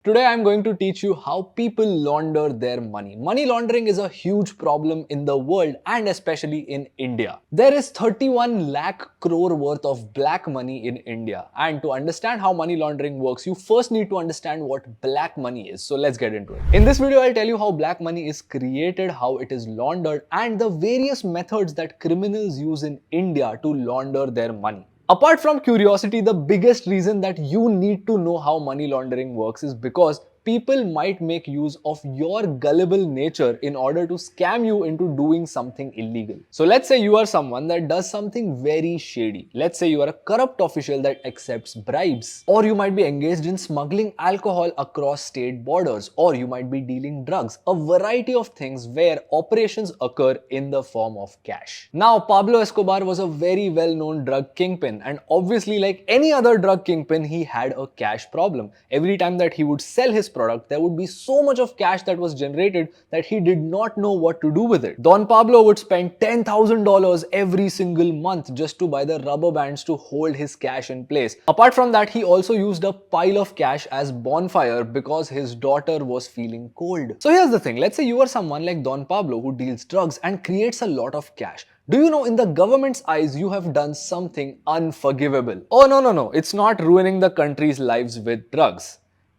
Today I'm going to teach you how people launder their money. Money laundering is a huge problem in the world and especially in India. There is 31 lakh crore worth of black money in India. And to understand how money laundering works, you first need to understand what black money is. So let's get into it. In this video, I'll tell you how black money is created, how it is laundered, and the various methods that criminals use in India to launder their money. Apart from curiosity, the biggest reason that you need to know how money laundering works is because people might make use of your gullible nature in order to scam you into doing something illegal. So let's say you are someone that does something very shady. Let's say you are a corrupt official that accepts bribes. Or you might be engaged in smuggling alcohol across state borders. Or you might be dealing drugs. A variety of things where operations occur in the form of cash. Now, Pablo Escobar was a very well-known drug kingpin, and obviously, like any other drug kingpin, he had a cash problem. Every time that he would sell his product, there would be so much of cash that was generated that he did not know what to do with it. Don Pablo would spend $10,000 every single month just to buy the rubber bands to hold his cash in place. Apart from that, he also used a pile of cash as bonfire because his daughter was feeling cold. So here's the thing, let's say you are someone like Don Pablo who deals drugs and creates a lot of cash. Do you know, in the government's eyes, you have done something unforgivable? Oh, no. It's not ruining the country's lives with drugs.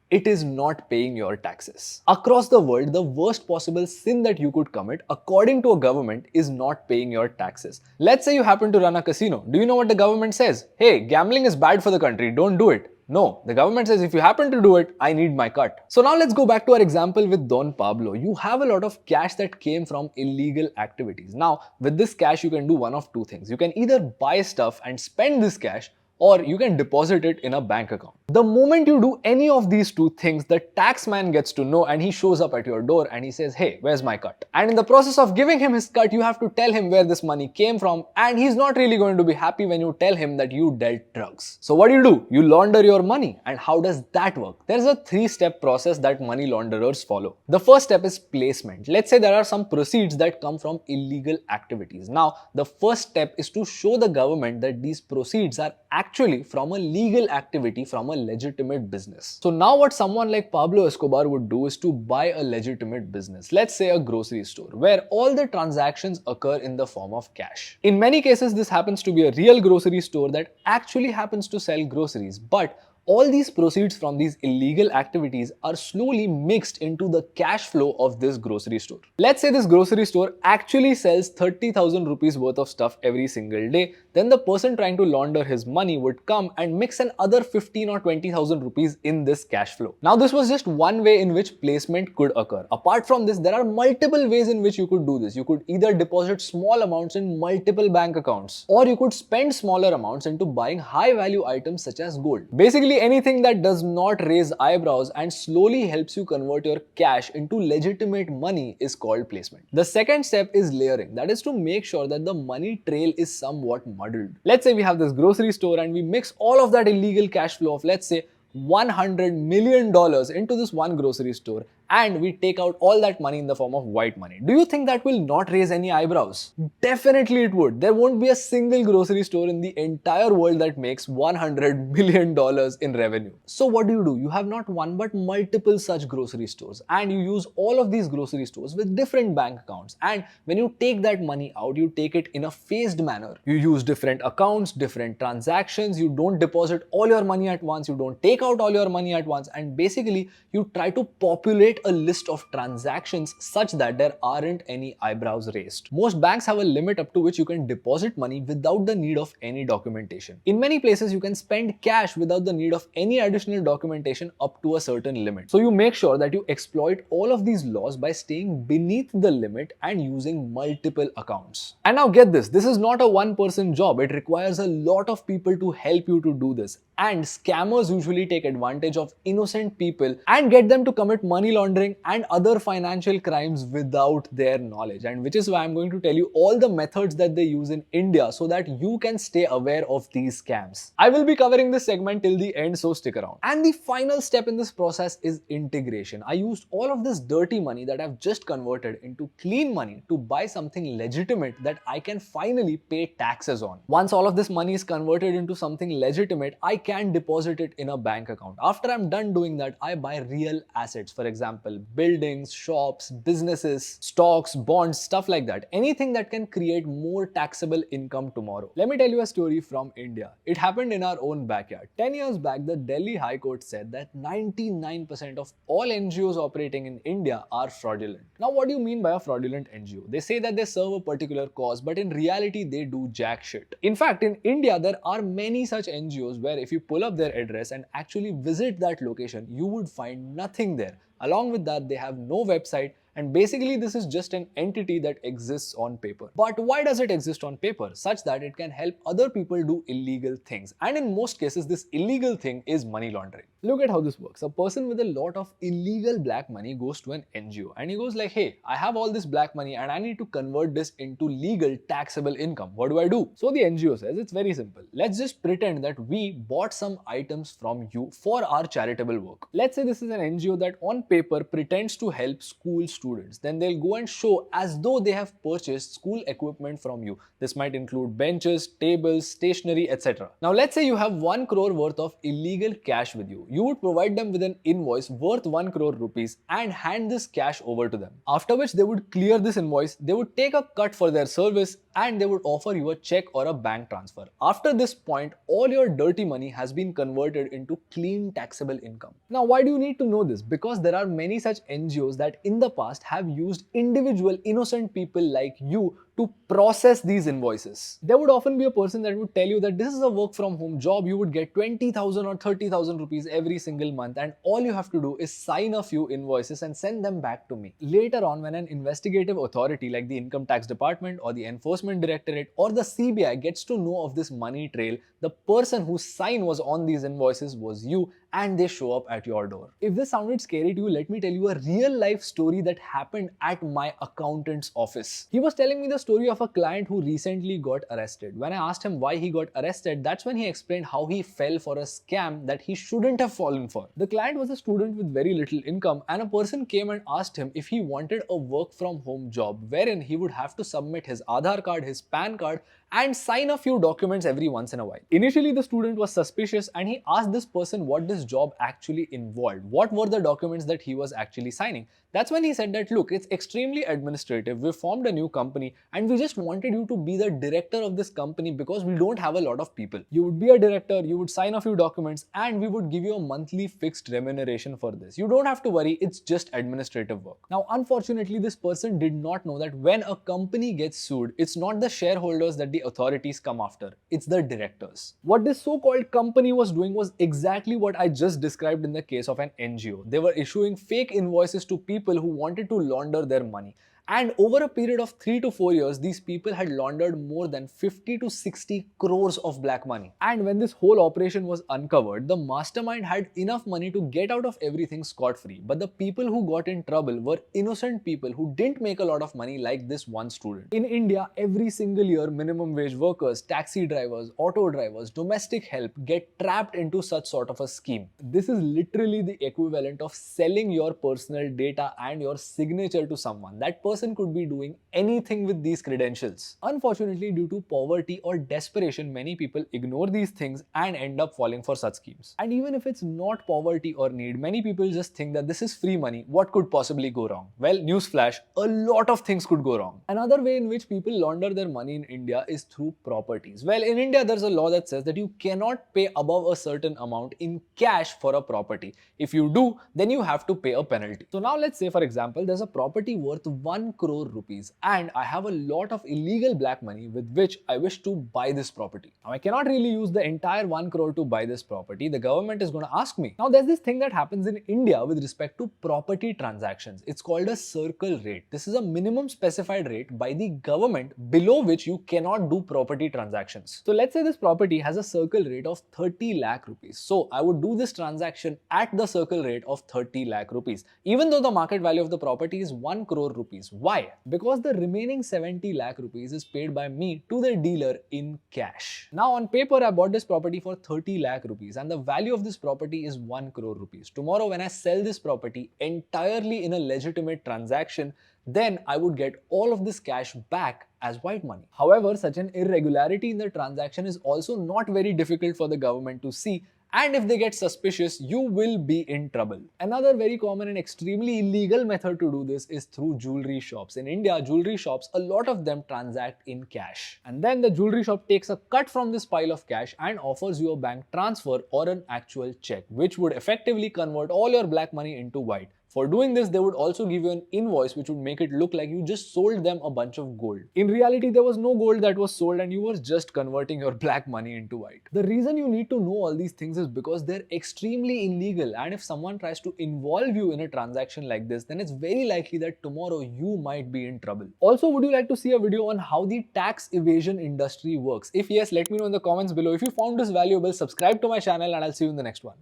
It is not paying your taxes. Across the world, the worst possible sin that you could commit, according to a government, is not paying your taxes. Let's say you happen to run a casino. Do you know what the government says? Hey, gambling is bad for the country, don't do it. No, the government says if you happen to do it, I need my cut. So now let's go back to our example with Don Pablo. You have a lot of cash that came from illegal activities. Now, with this cash, you can do one of two things. You can either buy stuff and spend this cash, or you can deposit it in a bank account. The moment you do any of these two things, the tax man gets to know and he shows up at your door and he says, hey, where's my cut? And in the process of giving him his cut, you have to tell him where this money came from, and he's not really going to be happy when you tell him that you dealt drugs. So what do? You launder your money. And how does that work? There's a three-step process that money launderers follow. The first step is placement. Let's say there are some proceeds that come from illegal activities. Now, the first step is to show the government that these proceeds are actually from a legal activity, from a legitimate business. So now what someone like Pablo Escobar would do is to buy a legitimate business, let's say a grocery store, where all the transactions occur in the form of cash. In many cases, this happens to be a real grocery store that actually happens to sell groceries, but all these proceeds from these illegal activities are slowly mixed into the cash flow of this grocery store. Let's say this grocery store actually sells 30,000 rupees worth of stuff every single day. Then the person trying to launder his money would come and mix another 15 or 20,000 rupees in this cash flow. Now, this was just one way in which placement could occur. Apart from this, there are multiple ways in which you could do this. You could either deposit small amounts in multiple bank accounts, or you could spend smaller amounts into buying high value items such as gold. Basically, anything that does not raise eyebrows and slowly helps you convert your cash into legitimate money is called placement. The second step is layering. That is to make sure that the money trail is somewhat muddled. Let's say we have this grocery store and we mix all of that illegal cash flow of, let's say, $100 million into this one grocery store, and we take out all that money in the form of white money. Do you think that will not raise any eyebrows? Definitely it would. There won't be a single grocery store in the entire world that makes $100 million in revenue. So what do? You have not one but multiple such grocery stores, and you use all of these grocery stores with different bank accounts. And when you take that money out, you take it in a phased manner. You use different accounts, different transactions. You don't deposit all your money at once. You don't take out all your money at once. And basically, you try to populate a list of transactions such that there aren't any eyebrows raised. Most banks have a limit up to which you can deposit money without the need of any documentation. In many places, you can spend cash without the need of any additional documentation up to a certain limit. So you make sure that you exploit all of these laws by staying beneath the limit and using multiple accounts. And now get this is not a one-person job. It requires a lot of people to help you to do this. And scammers usually take advantage of innocent people and get them to commit money laundering and other financial crimes without their knowledge. And which is why I'm going to tell you all the methods that they use in India so that you can stay aware of these scams. I will be covering this segment till the end, so stick around. And the final step in this process is integration. I used all of this dirty money that I've just converted into clean money to buy something legitimate that I can finally pay taxes on. Once all of this money is converted into something legitimate, I can deposit it in a bank account. After I'm done doing that, I buy real assets. For example, buildings, shops, businesses, stocks, bonds, stuff like that. Anything that can create more taxable income tomorrow. Let me tell you a story from India. It happened in our own backyard. 10 years back, the Delhi High Court said that 99% of all NGOs operating in India are fraudulent. Now, what do you mean by a fraudulent NGO? They say that they serve a particular cause, but in reality, they do jack shit. In fact, in India, there are many such NGOs where if you pull up their address and actually visit that location, you would find nothing there. Along with that, they have no website, and basically this is just an entity that exists on paper. But why does it exist on paper? Such that it can help other people do illegal things. And in most cases, this illegal thing is money laundering. Look at how this works. A person with a lot of illegal black money goes to an NGO and he goes like, hey, I have all this black money and I need to convert this into legal taxable income. What do I do? So the NGO says it's very simple. Let's just pretend that we bought some items from you for our charitable work. Let's say this is an NGO that on paper pretends to help school students. Then they'll go and show as though they have purchased school equipment from you. This might include benches, tables, stationery, etc. Now let's say you have 1 crore worth of illegal cash with you. You would provide them with an invoice worth 1 crore rupees and hand this cash over to them. After which they would clear this invoice, they would take a cut for their service and they would offer you a check or a bank transfer. After this point, all your dirty money has been converted into clean taxable income. Now, why do you need to know this? Because there are many such NGOs that in the past have used individual innocent people like you to process these invoices. There would often be a person that would tell you that this is a work from home job, you would get 20,000 or 30,000 rupees every single month and all you have to do is sign a few invoices and send them back to me. Later on, when an investigative authority like the Income Tax Department or the Enforcement Directorate or the CBI gets to know of this money trail, the person whose sign was on these invoices was you and they show up at your door. If this sounded scary to you, let me tell you a real life story that happened at my accountant's office. He was telling me the story of a client who recently got arrested. When I asked him why he got arrested, that's when he explained how he fell for a scam that he shouldn't have fallen for. The client was a student with very little income and a person came and asked him if he wanted a work from home job wherein he would have to submit his Aadhaar card, his PAN card and sign a few documents every once in a while. Initially, the student was suspicious and he asked this person what this job actually involved. What were the documents that he was actually signing? That's when he said that, look, it's extremely administrative. We formed a new company and we just wanted you to be the director of this company because we don't have a lot of people. You would be a director, you would sign a few documents and we would give you a monthly fixed remuneration for this. You don't have to worry, it's just administrative work. Now, unfortunately, this person did not know that when a company gets sued, it's not the shareholders that the authorities come after, it's the directors. What this so-called company was doing was exactly what I just described in the case of an NGO. They were issuing fake invoices to people who wanted to launder their money. And over a period of 3 to 4 years, these people had laundered more than 50 to 60 crores of black money. And when this whole operation was uncovered, the mastermind had enough money to get out of everything scot-free. But the people who got in trouble were innocent people who didn't make a lot of money like this one student. In India, every single year, minimum wage workers, taxi drivers, auto drivers, domestic help get trapped into such sort of a scheme. This is literally the equivalent of selling your personal data and your signature to someone. That person could be doing anything with these credentials. Unfortunately, due to poverty or desperation, many people ignore these things and end up falling for such schemes. And even if it's not poverty or need, many people just think that this is free money. What could possibly go wrong? Well, newsflash, a lot of things could go wrong. Another way in which people launder their money in India is through properties. Well, in India, there's a law that says that you cannot pay above a certain amount in cash for a property. If you do, then you have to pay a penalty. So now let's say, for example, there's a property worth 1 crore rupees and I have a lot of illegal black money with which I wish to buy this property. Now I cannot really use the entire 1 crore to buy this property. The government is going to ask me. Now there's this thing that happens in India with respect to property transactions. It's called a circle rate. This is a minimum specified rate by the government below which you cannot do property transactions. So let's say this property has a circle rate of 30 lakh rupees. So I would do this transaction at the circle rate of 30 lakh rupees, even though the market value of the property is 1 crore rupees. Why? Because the remaining 70 lakh rupees is paid by me to the dealer in cash. Now on paper, I bought this property for 30 lakh rupees and the value of this property is 1 crore rupees. Tomorrow when I sell this property entirely in a legitimate transaction, then I would get all of this cash back as white money. However, such an irregularity in the transaction is also not very difficult for the government to see, And if they get suspicious, you will be in trouble. Another very common and extremely illegal method to do this is through jewelry shops. In India, jewelry shops, a lot of them transact in cash. And then the jewelry shop takes a cut from this pile of cash and offers you a bank transfer or an actual check, which would effectively convert all your black money into white. For doing this, they would also give you an invoice which would make it look like you just sold them a bunch of gold. In reality, there was no gold that was sold and you were just converting your black money into white. The reason you need to know all these things is because they're extremely illegal, and if someone tries to involve you in a transaction like this, then it's very likely that tomorrow you might be in trouble. Also, would you like to see a video on how the tax evasion industry works? If yes, let me know in the comments below. If you found this valuable, subscribe to my channel and I'll see you in the next one.